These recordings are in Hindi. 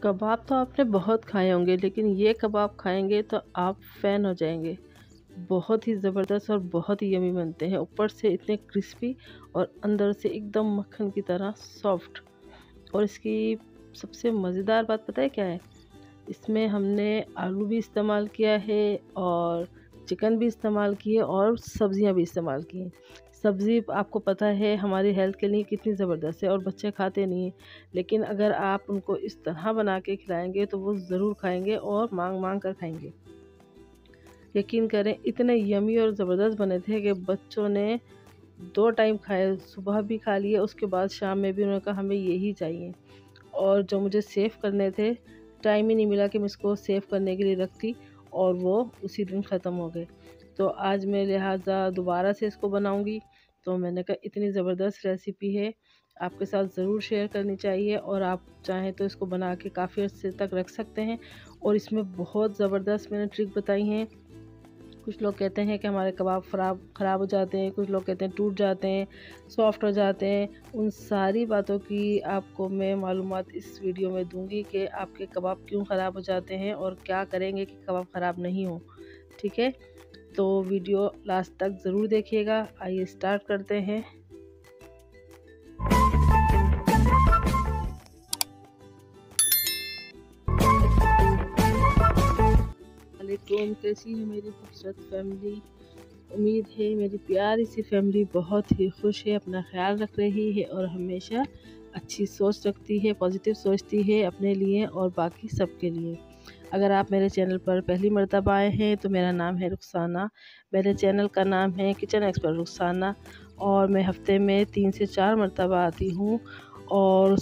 कबाब तो आपने बहुत खाए होंगे, लेकिन ये कबाब खाएंगे तो आप फ़ैन हो जाएंगे। बहुत ही ज़बरदस्त और बहुत ही यमी बनते हैं। ऊपर से इतने क्रिस्पी और अंदर से एकदम मक्खन की तरह सॉफ्ट। और इसकी सबसे मज़ेदार बात पता है क्या है? इसमें हमने आलू भी इस्तेमाल किया है और चिकन भी इस्तेमाल किए और सब्ज़ियां भी इस्तेमाल की हैं। सब्ज़ी आपको पता है हमारी हेल्थ के लिए कितनी ज़बरदस्त है और बच्चे खाते नहीं हैं, लेकिन अगर आप उनको इस तरह बना के खिलाएंगे तो वो ज़रूर खाएंगे और मांग मांग कर खाएंगे। यकीन करें इतने यमी और ज़बरदस्त बने थे कि बच्चों ने 2 टाइम खाए, सुबह भी खा लिए, उसके बाद शाम में भी उन्होंने कहा हमें यही चाहिए। और जो मुझे सेव करने थे, टाइम ही नहीं मिला कि मैं इसको सेव करने के लिए रखती और वो उसी दिन ख़त्म हो गए। तो आज मैं लिहाजा दोबारा से इसको बनाऊंगी। तो मैंने कहा इतनी ज़बरदस्त रेसिपी है, आपके साथ ज़रूर शेयर करनी चाहिए और आप चाहें तो इसको बना के काफ़ी अर्से तक रख सकते हैं। और इसमें बहुत ज़बरदस्त मैंने ट्रिक बताई हैं। कुछ लोग कहते हैं कि हमारे कबाब ख़राब हो जाते हैं, कुछ लोग कहते हैं टूट जाते हैं, सॉफ़्ट हो जाते हैं। उन सारी बातों की आपको मैं मालूमात इस वीडियो में दूंगी कि आपके कबाब क्यों ख़राब हो जाते हैं और क्या करेंगे कि कबाब ख़राब नहीं हो। ठीक है, तो वीडियो लास्ट तक ज़रूर देखिएगा। आइए स्टार्ट करते हैं। वालेकुम, कैसी है मेरी खूबसूरत फैमिली? उम्मीद है मेरी प्यारी सी फैमिली बहुत ही खुश है, अपना ख्याल रख रही है और हमेशा अच्छी सोच रखती है, पॉजिटिव सोचती है अपने लिए और बाकी सबके लिए। अगर आप मेरे चैनल पर पहली मर्तबा आए हैं तो मेरा नाम है रुखसाना। मेरे चैनल का नाम है किचन एक्सपर्ट रुखसाना और मैं हफ्ते में 3 से 4 मर्तबा आती हूँ और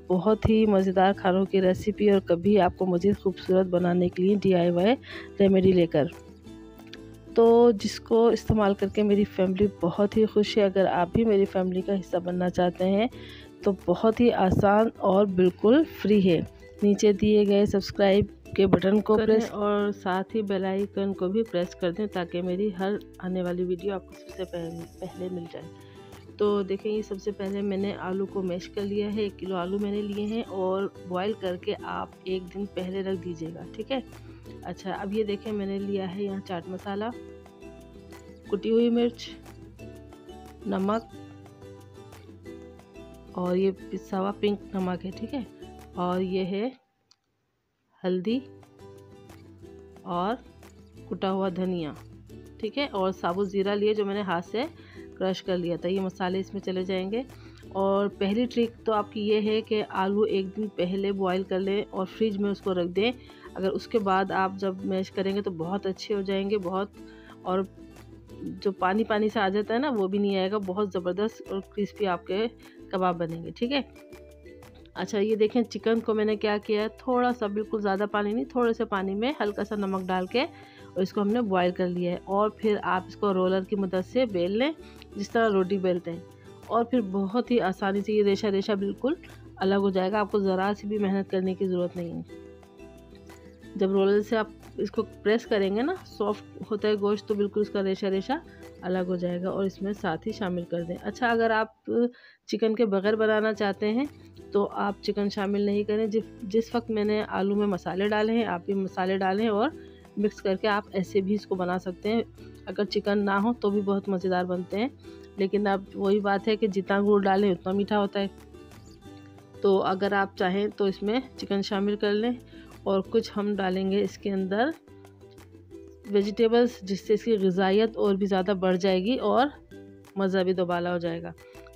बहुत ही मज़ेदार खानों की रेसिपी और कभी आपको मज़ीद खूबसूरत बनाने के लिए DIY रेमेडी लेकर, तो जिसको इस्तेमाल करके मेरी फैमिली बहुत ही खुश है। अगर आप भी मेरी फैमिली का हिस्सा बनना चाहते हैं तो बहुत ही आसान और बिल्कुल फ्री है। नीचे दिए गए सब्सक्राइब के बटन को प्रेस और साथ ही बेल आइकन को भी प्रेस कर दें ताकि मेरी हर आने वाली वीडियो आपको सबसे पहले मिल जाए। तो देखें, ये सबसे पहले मैंने आलू को मैश कर लिया है। 1 किलो आलू मैंने लिए हैं और बॉईल करके आप 1 दिन पहले रख दीजिएगा। ठीक है। अच्छा, अब ये देखें मैंने लिया है यहाँ चाट मसाला, कुटी हुई मिर्च, नमक और ये पिसा हुआ पिंक नमक है। ठीक है, और ये है हल्दी और कुटा हुआ धनिया। ठीक है, और साबुत ज़ीरा लिए जो मैंने हाथ से क्रश कर लिया था। ये मसाले इसमें चले जाएंगे। और पहली ट्रिक तो आपकी ये है कि आलू 1 दिन पहले बॉईल कर लें और फ्रिज में उसको रख दें। अगर उसके बाद आप जब मैश करेंगे तो बहुत अच्छे हो जाएंगे, बहुत, और जो पानी पानी सा आ जाता है ना वो भी नहीं आएगा। बहुत ज़बरदस्त और क्रिस्पी आपके कबाब बनेंगे। ठीक है। अच्छा, ये देखें चिकन को मैंने क्या किया, थोड़ा सा, बिल्कुल ज़्यादा पानी नहीं, थोड़े से पानी में हल्का सा नमक डाल के और इसको हमने बॉईल कर लिया है। और फिर आप इसको रोलर की मदद से बेल लें जिस तरह रोटी बेलते हैं, और फिर बहुत ही आसानी से ये रेशा रेशा बिल्कुल अलग हो जाएगा। आपको ज़रा सी भी मेहनत करने की ज़रूरत नहीं है। जब रोलर से आप इसको प्रेस करेंगे ना, सॉफ्ट होता है गोश्त, तो बिल्कुल इसका रेशा रेशा अलग हो जाएगा। और इसमें साथ ही शामिल कर दें। अच्छा, अगर आप चिकन के बगैर बनाना चाहते हैं तो आप चिकन शामिल नहीं करें। जिस वक्त मैंने आलू में मसाले डाले हैं आप भी मसाले डालें और मिक्स करके आप ऐसे भी इसको बना सकते हैं। अगर चिकन ना हो तो भी बहुत मज़ेदार बनते हैं, लेकिन अब वही बात है कि जितना गुड़ डालें उतना मीठा होता है। तो अगर आप चाहें तो इसमें चिकन शामिल कर लें। और कुछ हम डालेंगे इसके अंदर वेजिटेबल्स, जिससे इसकी ग़िज़ाइयत और भी ज़्यादा बढ़ जाएगी और मज़ा भी दोबाला हो जाएगा।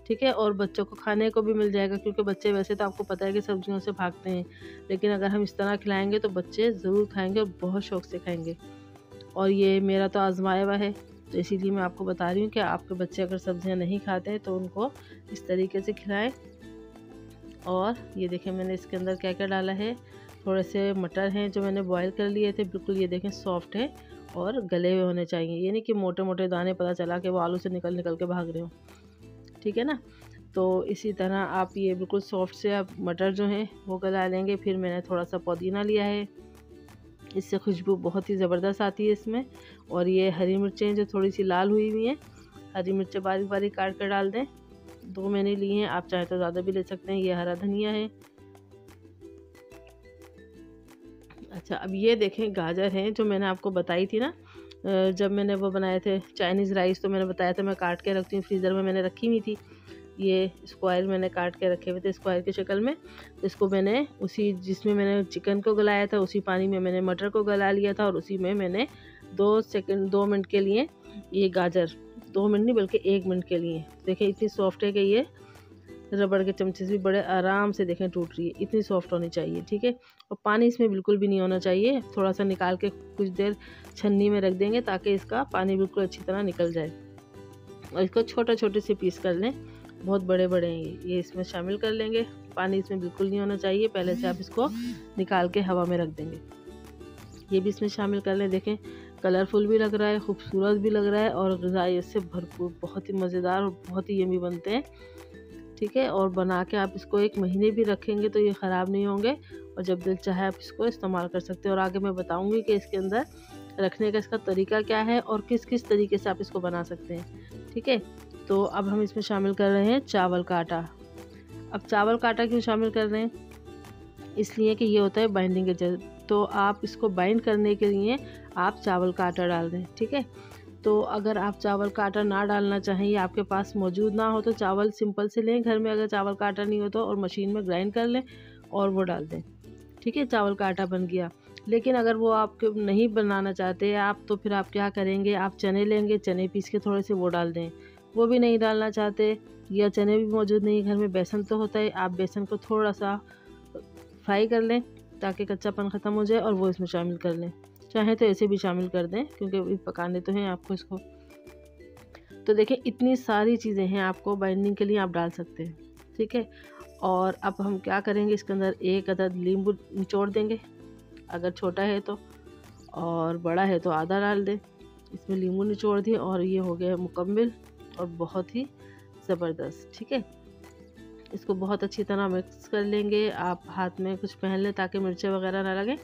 ठीक है, और बच्चों को खाने को भी मिल जाएगा, क्योंकि बच्चे वैसे तो आपको पता है कि सब्जियों से भागते हैं, लेकिन अगर हम इस तरह खिलाएंगे तो बच्चे ज़रूर खाएंगे और बहुत शौक़ से खाएंगे। और ये मेरा तो आजमाया हुआ है, तो इसीलिए मैं आपको बता रही हूँ कि आपके बच्चे अगर सब्जियाँ नहीं खाते हैं तो उनको इस तरीके से खिलाएँ। और ये देखें मैंने इसके अंदर क्या क्या डाला है। थोड़े से मटर हैं जो मैंने बॉईल कर लिए थे, बिल्कुल ये देखें सॉफ्ट है और गले हुए होने चाहिए। ये नहीं कि मोटे मोटे दाने पता चला कि वो आलू से निकल निकल के भाग रहे हो। ठीक है ना। तो इसी तरह आप ये बिल्कुल सॉफ्ट से आप मटर जो हैं वो गला लेंगे। फिर मैंने थोड़ा सा पुदीना लिया है, इससे खुशबू बहुत ही ज़बरदस्त आती है इसमें। और ये हरी मिर्चें जो थोड़ी सी लाल हुई हुई हैं, हरी मिर्चें बारीक बारीक काट कर डाल दें। 2 मैंने लिए हैं, आप चाहे तो ज़्यादा भी ले सकते हैं। ये हरा धनिया है, अच्छा, अब ये देखें गाजर हैं जो मैंने आपको बताई थी ना, जब मैंने वो बनाए थे चाइनीज़ राइस, तो मैंने बताया था मैं काट के रखती हूँ, फ्रीज़र में मैंने रखी हुई थी। ये स्क्वायर मैंने काट के रखे हुए थे स्क्वायर की शक्ल में। तो इसको मैंने उसी जिसमें मैंने चिकन को गलाया था उसी पानी में मैंने मटर को गला लिया था, और उसी में मैंने 2 मिनट के लिए ये गाजर, 2 मिनट नहीं बल्कि 1 मिनट के लिए, देखिए इतनी सॉफ्ट है कि ये रबड़ के चमचे से भी बड़े आराम से देखें टूट रही है, इतनी सॉफ्ट होनी चाहिए। ठीक है, और पानी इसमें बिल्कुल भी नहीं होना चाहिए। थोड़ा सा निकाल के कुछ देर छन्नी में रख देंगे ताकि इसका पानी बिल्कुल अच्छी तरह निकल जाए। और इसको छोटे छोटे से पीस कर लें, बहुत बड़े बड़े हैं ये इसमें शामिल कर लेंगे। पानी इसमें बिल्कुल नहीं होना चाहिए, पहले से आप इसको निकाल के हवा में रख देंगे। ये भी इसमें शामिल कर लें। देखें कलरफुल भी लग रहा है, खूबसूरत भी लग रहा है, और ग़िज़ाइयत से भरपूर, बहुत ही मज़ेदार और बहुत ही यम्मी बनते हैं। ठीक है, और बना के आप इसको 1 महीने भी रखेंगे तो ये ख़राब नहीं होंगे, और जब दिल चाहे आप इसको इस्तेमाल कर सकते हैं। और आगे मैं बताऊंगी कि इसके अंदर रखने का इसका तरीका क्या है और किस किस तरीके से आप इसको बना सकते हैं। ठीक है, तो अब हम इसमें शामिल कर रहे हैं चावल का आटा। अब चावल का आटा क्यों शामिल कर रहे हैं? इसलिए कि ये होता है बाइंडिंग एजेंट, तो आप इसको बाइंड करने के लिए आप चावल का आटा डाल दें। ठीक है, तो अगर आप चावल का आटा ना डालना चाहें या आपके पास मौजूद ना हो तो चावल सिंपल से लें घर में, अगर चावल का आटा नहीं हो तो, और मशीन में ग्राइंड कर लें और वो डाल दें। ठीक है, चावल का आटा बन गया। लेकिन अगर वो आपके नहीं बनाना चाहते आप, तो फिर आप क्या करेंगे, आप चने लेंगे, चने पीस के थोड़े से वो डाल दें। वो भी नहीं डालना चाहते या चने भी मौजूद नहीं घर में, बेसन तो होता है, आप बेसन को थोड़ा सा फ्राई कर लें ताकि कच्चापन ख़त्म हो जाए और वो इसमें शामिल कर लें। चाहें तो ऐसे भी शामिल कर दें क्योंकि पकाने तो हैं आपको इसको। तो देखिए इतनी सारी चीज़ें हैं आपको बाइंडिंग के लिए आप डाल सकते हैं। ठीक है, और अब हम क्या करेंगे, इसके अंदर 1 अदद नींबू निचोड़ देंगे, अगर छोटा है तो, और बड़ा है तो आधा डाल दें। इसमें नींबू निचोड़ दिए और ये हो गया मुकम्मल और बहुत ही ज़बरदस्त। ठीक है, इसको बहुत अच्छी तरह मिक्स कर लेंगे। आप हाथ में कुछ पहन लें ताकि मिर्चें वगैरह ना लगें,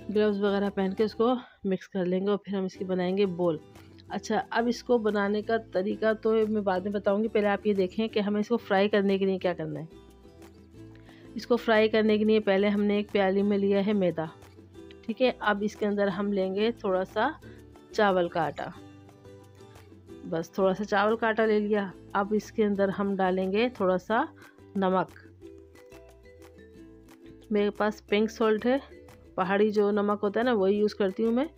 ग्लव्स वगैरह पहन के इसको मिक्स कर लेंगे और फिर हम इसकी बनाएंगे बोल। अच्छा, अब इसको बनाने का तरीका तो मैं बाद में बताऊंगी, पहले आप ये देखें कि हमें इसको फ्राई करने के लिए क्या करना है। इसको फ्राई करने के लिए पहले हमने एक प्याली में लिया है मैदा। ठीक है, अब इसके अंदर हम लेंगे थोड़ा सा चावल का आटा, बस थोड़ा सा चावल का आटा ले लिया। अब इसके अंदर हम डालेंगे थोड़ा सा नमक, मेरे पास पिंक सॉल्ट है, पहाड़ी जो नमक होता है ना वही यूज़ करती हूँ मैं,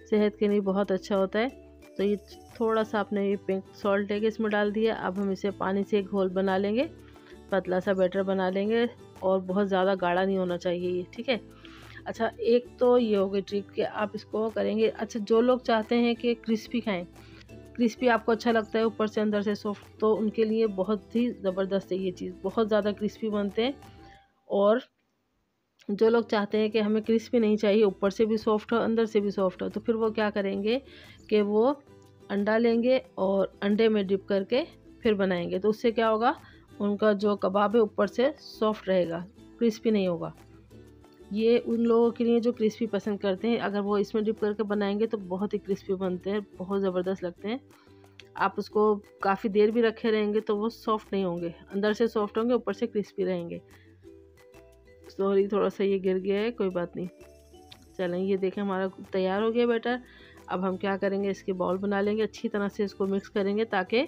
सेहत के लिए बहुत अच्छा होता है। तो ये थोड़ा सा आपने ये पिंक सॉल्ट लेके इसमें डाल दिया। अब हम इसे पानी से एक घोल बना लेंगे, पतला सा बैटर बना लेंगे, और बहुत ज़्यादा गाढ़ा नहीं होना चाहिए ये। ठीक है, अच्छा एक तो ये हो गई ट्रिक कि आप इसको करेंगे। अच्छा, जो लोग चाहते हैं कि क्रिस्पी खाएं, क्रिस्पी आपको अच्छा लगता है ऊपर से अंदर से सॉफ्ट, तो उनके लिए बहुत ही ज़बरदस्त है ये चीज़, बहुत ज़्यादा क्रिस्पी बनते हैं। और जो लोग चाहते हैं कि हमें क्रिस्पी नहीं चाहिए, ऊपर से भी सॉफ्ट हो अंदर से भी सॉफ्ट हो, तो फिर वो क्या करेंगे कि वो अंडा लेंगे और अंडे में डिप करके फिर बनाएंगे। तो उससे क्या होगा, उनका जो कबाब है ऊपर से सॉफ्ट रहेगा, क्रिस्पी नहीं होगा। ये उन लोगों के लिए जो क्रिस्पी पसंद करते हैं, अगर वो इसमें डिप करके बनाएंगे तो बहुत ही क्रिस्पी बनते हैं, बहुत ज़बरदस्त लगते हैं। आप उसको काफ़ी देर भी रखे रहेंगे तो वो सॉफ्ट नहीं होंगे, अंदर से सॉफ्ट होंगे, ऊपर से क्रिस्पी रहेंगे। सॉरी, थोड़ा सा ये गिर गया है, कोई बात नहीं। चलें, ये देखें हमारा तैयार हो गया बैटर। अब हम क्या करेंगे, इसके बॉल बना लेंगे, अच्छी तरह से इसको मिक्स करेंगे ताकि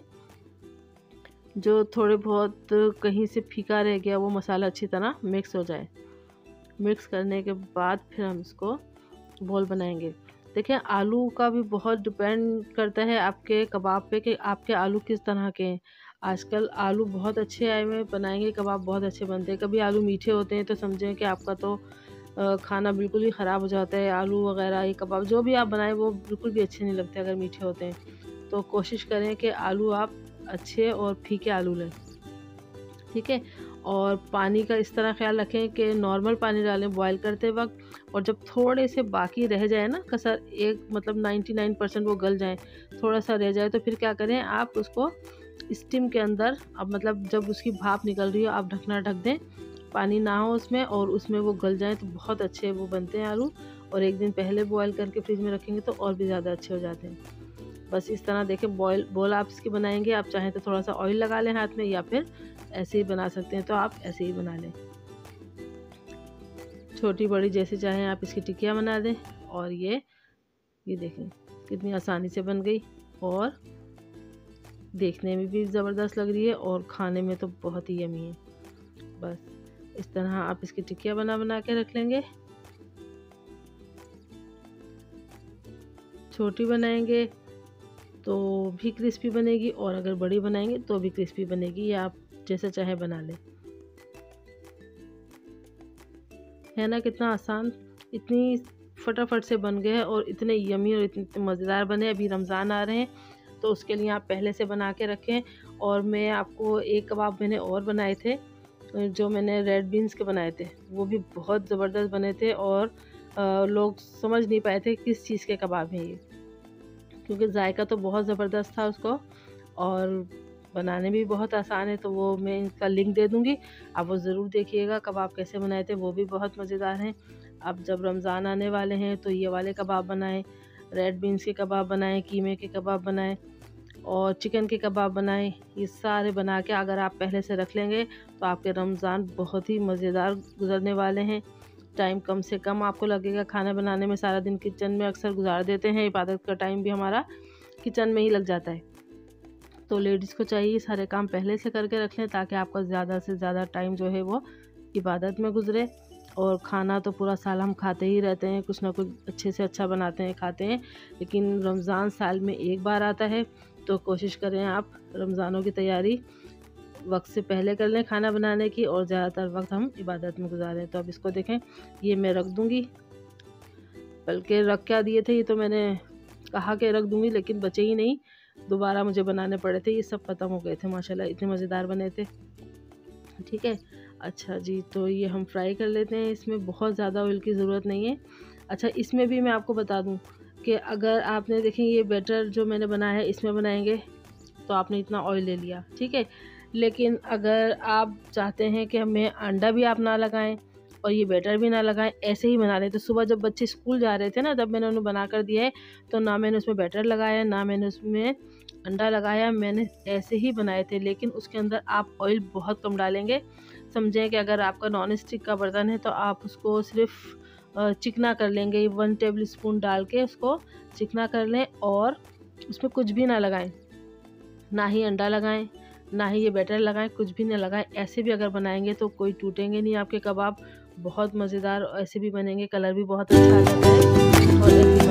जो थोड़े बहुत कहीं से फीका रह गया वो मसाला अच्छी तरह मिक्स हो जाए। मिक्स करने के बाद फिर हम इसको बॉल बनाएंगे। देखिए आलू का भी बहुत डिपेंड करता है आपके कबाब पे कि आपके आलू किस तरह के हैं। आजकल आलू बहुत अच्छे आए हुए हैं, बनाएंगे कबाब बहुत अच्छे बनते हैं। कभी आलू मीठे होते हैं तो समझें कि आपका तो खाना बिल्कुल ही ख़राब हो जाता है। आलू वगैरह ये कबाब जो भी आप बनाएं वो बिल्कुल भी अच्छे नहीं लगते अगर मीठे होते हैं। तो कोशिश करें कि आलू आप अच्छे और फीके आलू लें। ठीक है, और पानी का इस तरह ख्याल रखें कि नॉर्मल पानी डालें बॉयल करते वक्त, और जब थोड़े से बाकी रह जाए ना कसर, एक मतलब 99% वो गल जाए, थोड़ा सा रह जाए, तो फिर क्या करें, आप उसको स्टीम के अंदर, अब मतलब जब उसकी भाप निकल रही हो आप ढकना ढक दें, पानी ना हो उसमें, और उसमें वो गल जाए तो बहुत अच्छे वो बनते हैं आलू। और एक दिन पहले बॉयल करके फ्रिज में रखेंगे तो और भी ज़्यादा अच्छे हो जाते हैं। बस इस तरह देखें बॉल आप इसकी बनाएंगे। आप चाहें तो थोड़ा सा ऑयल लगा लें हाथ में, या फिर ऐसे ही बना सकते हैं, तो आप ऐसे ही बना लें। छोटी बड़ी जैसे चाहें आप इसकी टिक्कियाँ बना दें। और ये देखें कितनी आसानी से बन गई और देखने में भी ज़बरदस्त लग रही है और खाने में तो बहुत ही यमी है। बस इस तरह आप इसकी टिक्कियाँ बना के रख लेंगे। छोटी बनाएंगे तो भी क्रिस्पी बनेगी और अगर बड़ी बनाएंगे तो भी क्रिस्पी बनेगी। ये आप जैसे चाहे बना लें। है ना कितना आसान, इतनी फटाफट से बन गए हैं और इतने यमी और इतने मज़ेदार बने। अभी रमज़ान आ रहे हैं तो उसके लिए आप पहले से बना के रखें। और मैं आपको एक कबाब मैंने और बनाए थे, जो मैंने रेड बीन्स के बनाए थे, वो भी बहुत ज़बरदस्त बने थे और लोग समझ नहीं पाए थे किस चीज़ के कबाब हैं ये, क्योंकि जायका तो बहुत ज़बरदस्त था उसको और बनाने भी बहुत आसान है। तो वो मैं इनका लिंक दे दूँगी, आप वो ज़रूर देखिएगा कबाब कैसे बनाए थे, वो भी बहुत मज़ेदार हैं। अब जब रमज़ान आने वाले हैं तो ये वाले कबाब बनाएं, रेड बीन्स के कबाब बनाएं, कीमे के कबाब बनाएं और चिकन के कबाब बनाएं। ये सारे बना के अगर आप पहले से रख लेंगे तो आपके रमज़ान बहुत ही मज़ेदार गुजरने वाले हैं। टाइम कम से कम आपको लगेगा खाना बनाने में। सारा दिन किचन में अक्सर गुजार देते हैं, इबादत का टाइम भी हमारा किचन में ही लग जाता है। तो लेडीज़ को चाहिए सारे काम पहले से करके रख लें ताकि आपका ज़्यादा से ज़्यादा टाइम जो है वो इबादत में गुजरे। और खाना तो पूरा साल हम खाते ही रहते हैं, कुछ ना कुछ अच्छे से अच्छा बनाते हैं, खाते हैं, लेकिन रमज़ान साल में एक बार आता है। तो कोशिश करें आप रमज़ानों की तैयारी वक्त से पहले कर लें खाना बनाने की और ज़्यादातर वक्त हम इबादत में गुजारें। तो अब इसको देखें, ये मैं रख दूँगी, बल्कि रख क्या दिए थे, ये तो मैंने कहा कि रख दूँगी लेकिन बचे ही नहीं, दोबारा मुझे बनाने पड़े थे। ये सब ख़त्म हो गए थे माशाल्लाह, इतने मज़ेदार बने थे। ठीक है, अच्छा जी, तो ये हम फ्राई कर लेते हैं। इसमें बहुत ज़्यादा ऑयल की ज़रूरत नहीं है। अच्छा, इसमें भी मैं आपको बता दूं कि अगर आपने देखें ये बैटर जो मैंने बनाया है इसमें बनाएंगे तो आपने इतना ऑयल ले लिया, ठीक है। लेकिन अगर आप चाहते हैं कि हमें अंडा भी आप ना लगाएं और ये बैटर भी ना लगाएं, ऐसे ही बना लें। तो सुबह जब बच्चे स्कूल जा रहे थे ना, तब मैंने उन्हें बना कर दिया है, तो ना मैंने उसमें बैटर लगाया ना मैंने उसमें अंडा लगाया, मैंने ऐसे ही बनाए थे। लेकिन उसके अंदर आप ऑयल बहुत कम डालेंगे। समझें कि अगर आपका नॉन स्टिक का बर्तन है तो आप उसको सिर्फ चिकना कर लेंगे, 1 टेबल स्पून डाल के उसको चिकना कर लें और उसमें कुछ भी ना लगाएं, ना ही अंडा लगाएं, ना ही ये बैटर लगाएं, कुछ भी ना लगाएं। ऐसे भी अगर बनाएंगे तो कोई टूटेंगे नहीं आपके कबाब, बहुत मज़ेदार ऐसे भी बनेंगे, कलर भी बहुत अच्छा आ जाता है और